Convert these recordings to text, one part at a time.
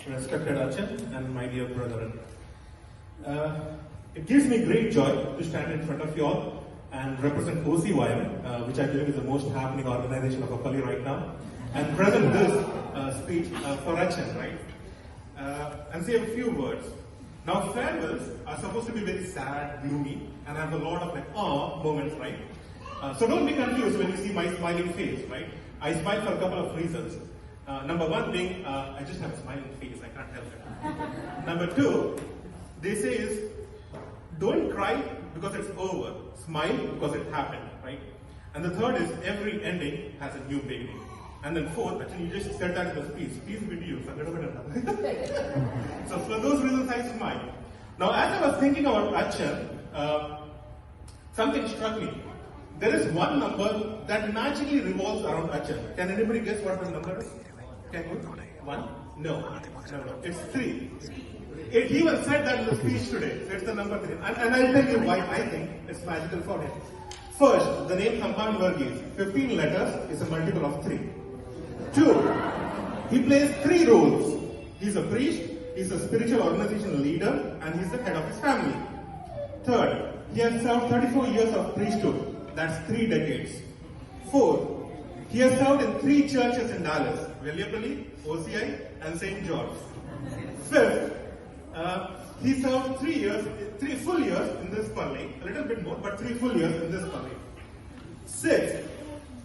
respected Achan, and my dear brethren. It gives me great joy to stand in front of you all and represent OCYM, which I believe is the most happening organization of Appali right now, and present this speech for Achan, right? And say a few words. Now, farewells are supposed to be very sad, gloomy, and have a lot of moments, right? So don't be confused when you see my smiling face, right? I smile for a couple of reasons. Number one being, I just have a smiling face, I can't help it. Number two, they say is, don't cry because it's over, smile because it happened, right? And the third is, every ending has a new beginning. And then fourth, actually you just said that in the speech, peace be to you, so for those reasons I smile. Now as I was thinking about Achan, something struck me. There is one number that naturally revolves around Achan. Can anybody guess what the number is? Can you? One? No. It's 3. It even said that in the speech today. So it's the number 3. And I'll tell you why I think it's magical for him. First, the name Thampan Varghese, 15 letters, is a multiple of 3. 2, he plays 3 roles. He's a priest, he's a spiritual organization leader, and he's the head of his family. Third, he has served 34 years of priesthood. That's 3 decades. 4, he has served in 3 churches in Dallas, Veliapalli, OCI, and St. George. 5th, he served 3 full years in this Palli, a little bit more, but 3 full years in this Palli. 6th,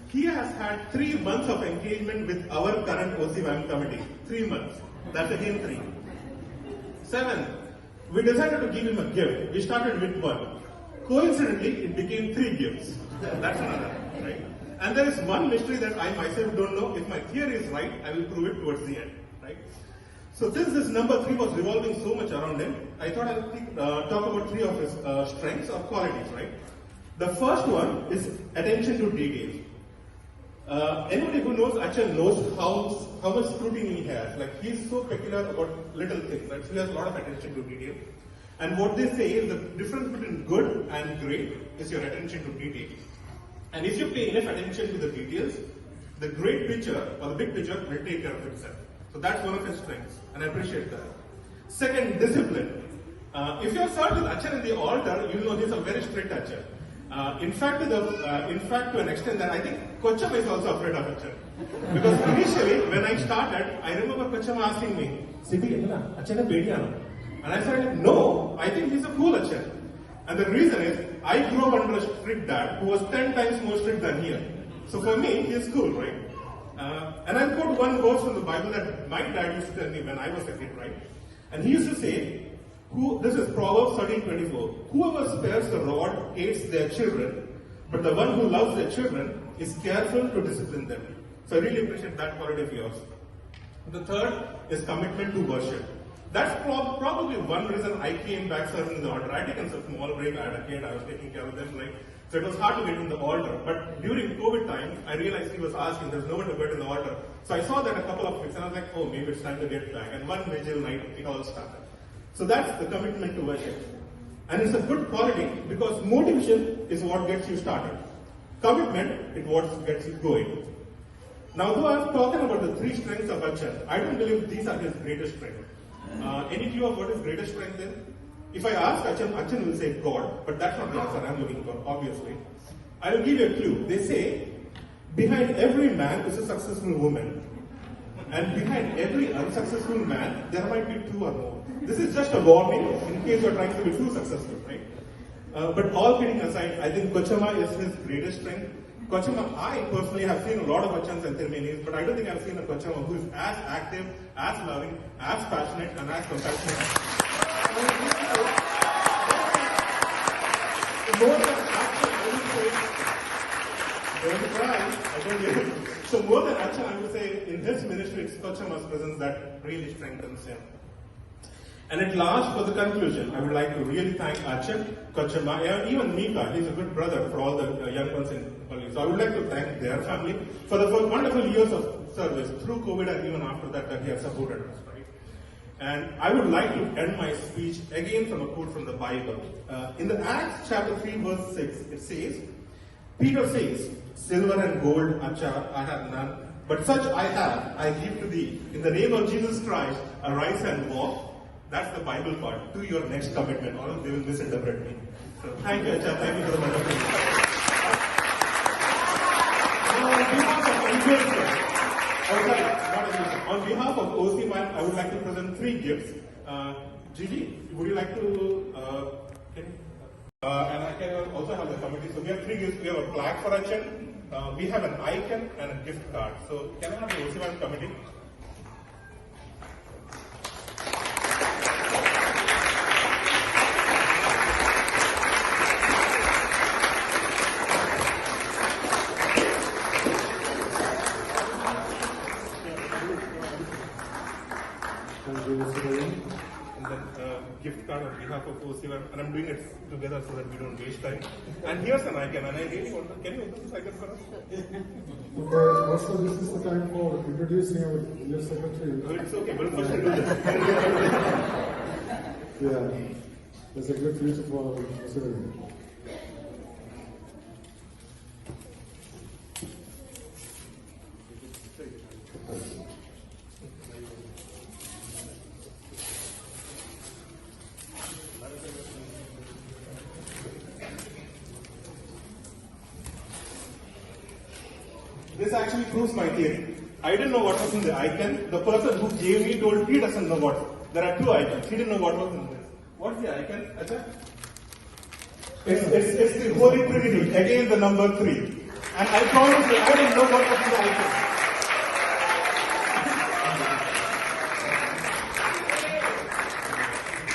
he has had 3 months of engagement with our current OCYM committee. 3 months. That's again 3. 7th, we decided to give him a gift. We started with 1. Coincidentally, it became 3 gifts. That's another, right? And there is one mystery that I myself don't know. If my theory is right, I will prove it towards the end, right? So since this number 3 was revolving so much around him, I thought I would talk about 3 of his strengths or qualities, right? The first one is attention to details. Anybody who knows Achan knows how much scrutiny he has. Like, he's so peculiar about little things, right? So he has a lot of attention to detail. And what they say is the difference between good and great is your attention to detail. And if you pay enough attention to the details, the great picture or the big picture will take care of itself. So that's one of his strengths, and I appreciate that. Second, discipline. If you have served with Achan in the altar, you know he's a very strict Achan. In fact, to an extent that I think Kochama is also afraid of Achan. Because initially, when I started, I remember Kochama asking me, Siddhi, Achan is Bediano. And I said, no, I think he's a cool Achan. And the reason is, I grew up under a strict dad who was 10 times more strict than he is. So for me, he's cool, right? And I'll quote one verse from the Bible that my dad used to tell me when I was a kid, right? And he used to say, this is Proverbs 13:24. Whoever spares the rod hates their children, but the one who loves their children is careful to discipline them. So I really appreciate that quality of yours. The third is commitment to worship. That's probably one reason I came back serving in the altar. I had taken a small break, I had a kid, I was taking care of them, right? So it was hard to get in the altar. But during COVID time, I realized he was asking, there's no one to get in the altar. So I saw that a couple of weeks and I was like, oh, maybe it's time to get back. And one vigil night, it all started. So that's the commitment to worship. And it's a good quality because motivation is what gets you started. Commitment is what gets you going. Now, though I've talked about the 3 strengths of Achan, I don't believe these are his greatest strengths. Any clue of what his greatest strength is? If I ask Achan, Achan will say God, but that's not the answer I'm looking for, obviously. I will give you a clue. They say, behind every man is a successful woman. And behind every unsuccessful man, there might be 2 or more. This is just a warning in case you're trying to be too successful, right? But all kidding aside, I think Kochama is his greatest strength. Kochama, I personally have seen a lot of Achans and Tirmenis, but I don't think I've seen a Kochama who is as active, as loving, as passionate, and as compassionate. More than Achan, I would say, don't cry, I don't get it. So more than Achan, I would say, in his ministry, it's Kochama's presence that really strengthens him. And at last, for the conclusion, I would like to really thank Achan, Kochama, and even Mika. He's a good brother for all the young ones in Palli. So I would like to thank their family for the wonderful years of service through COVID and even after that they have supported us, right? And I would like to end my speech again from a quote from the Bible. In the Acts chapter 3 verse 6, it says, Peter says, silver and gold, Acha, I have none, But such I have, I give to thee. In the name of Jesus Christ, arise and walk. That's the Bible part. To your next commitment, or else they will misinterpret me. So thank you, Acha. Thank you for the wonderful. On behalf of OC Man, I would like to present 3 gifts. Gigi, would you like to? And I can also have the committee. So we have 3 gifts. We have a plaque for Achan. We have an icon and a gift card. So can I have the OC Man committee? And then gift card on behalf of OC1, and I'm doing it together so that we don't waste time. And here's an icon, and I really want to, can you open this icon for us? Okay, also this is the time for introducing your secretary. Oh, it's okay, but first I do this. Yeah, that's a good future for considering. This actually proves my theory. I didn't know what was in the icon. The person who gave me told he doesn't know what. There are 2 icons. He didn't know what was in this. What's the icon, Acha? It's the Holy Trinity, again the number 3. And I promise you, I didn't know what was in the icon.